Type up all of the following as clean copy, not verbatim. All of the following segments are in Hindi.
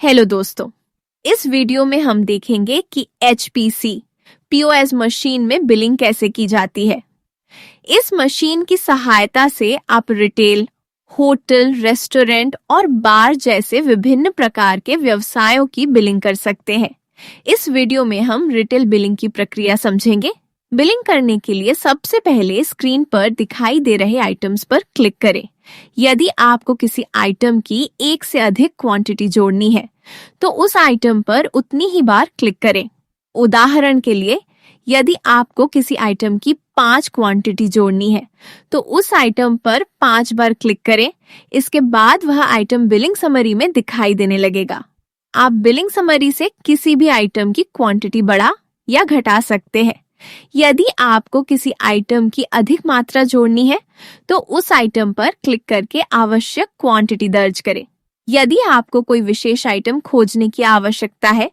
हेलो दोस्तों, इस वीडियो में हम देखेंगे कि HPC POS मशीन में बिलिंग कैसे की जाती है। इस मशीन की सहायता से आप रिटेल, होटल, रेस्टोरेंट और बार जैसे विभिन्न प्रकार के व्यवसायों की बिलिंग कर सकते हैं। इस वीडियो में हम रिटेल बिलिंग की प्रक्रिया समझेंगे। बिलिंग करने के लिए सबसे पहले स्क्रीन पर दिखाई दे रहे आइटम्स पर क्लिक करें। यदि आपको किसी आइटम की एक से अधिक क्वांटिटी जोड़नी है, तो उस आइटम पर उतनी ही बार क्लिक करें। उदाहरण के लिए, यदि आपको किसी आइटम की 5 क्वांटिटी जोड़नी है, तो उस आइटम पर 5 बार क्लिक करें। इसके बाद वह आइटम बिलिंग समरी में दिखाई देने लगेगा। आप बिलिंग समरी से किसी भी आइटम की क्वांटिटी बढ़ा या घटा सकते हैं। यदि आपको किसी आइटम की अधिक मात्रा जोड़नी है, तो उस आइटम पर क्लिक करके आवश्यक क्वांटिटी दर्ज करें। यदि आपको कोई विशेष आइटम खोजने की आवश्यकता है,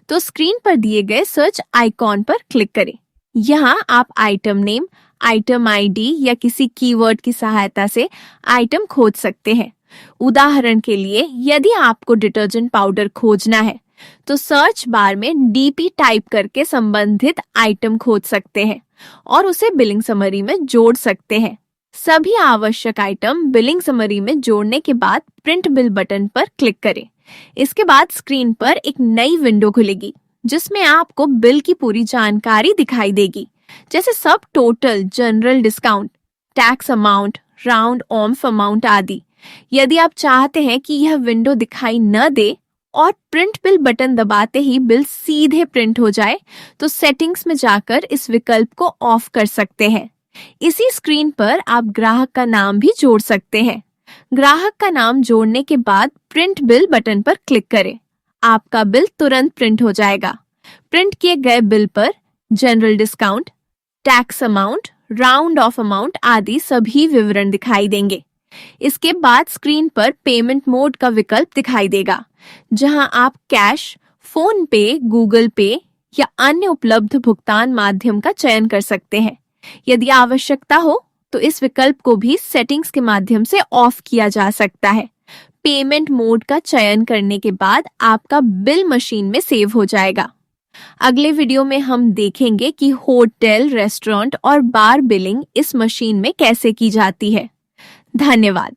तो स्क्रीन पर दिए गए सर्च आइकॉन पर क्लिक करें। यहाँ आप आइटम नेम, आइटम आईडी या किसी कीवर्ड की सहायता से आइटम खोज सकते हैं। उदाहरण के लिए, यदि आपको डिटर्जेंट पाउडर खोजना है, तो सर्च बार में DP टाइप करके संबंधित आइटम खोज सकते हैं और उसे बिलिंग समरी में जोड़ सकते हैं। सभी आवश्यक आइटम बिलिंग समरी में जोड़ने के बाद प्रिंट बिल बटन पर क्लिक करें। इसके बाद स्क्रीन पर एक नई विंडो खुलेगी, जिसमें आपको बिल की पूरी जानकारी दिखाई देगी, जैसे सब total, general discount, tax amount, round of amount आदि। यदि आप चाहते हैं कि यह विंडो दिखाई न दे और प्रिंट बिल बटन दबाते ही बिल सीधे प्रिंट हो जाए, तो सेटिंग्स में जाकर इस विकल्प को ऑफ कर सकते हैं। इसी स्क्रीन पर आप ग्राहक का नाम भी जोड़ सकते हैं। ग्राहक का नाम जोड़ने के बाद प्रिंट बिल बटन पर क्लिक करें। आपका बिल तुरंत प्रिंट हो जाएगा। प्रिंट किए गए बिल पर general discount, tax amount, round of amount आदि सभी विवरण दिखाई देंगे। इसके बाद स्क्रीन पर पेमेंट मोड का विकल्प दिखाई देगा, जहां आप कैश, फोन पे, गूगल पे या अन्य उपलब्ध भुगतान माध्यम का चयन कर सकते हैं। यदि आवश्यकता हो तो इस विकल्प को भी सेटिंग्स के माध्यम से ऑफ किया जा सकता है। पेमेंट मोड का चयन करने के बाद आपका बिल मशीन में सेव हो जाएगा। अगले वीडियो में हम देखेंगे कि होटल, रेस्टोरेंट और बार बिलिंग इस मशीन में कैसे की जाती है। धन्यवाद।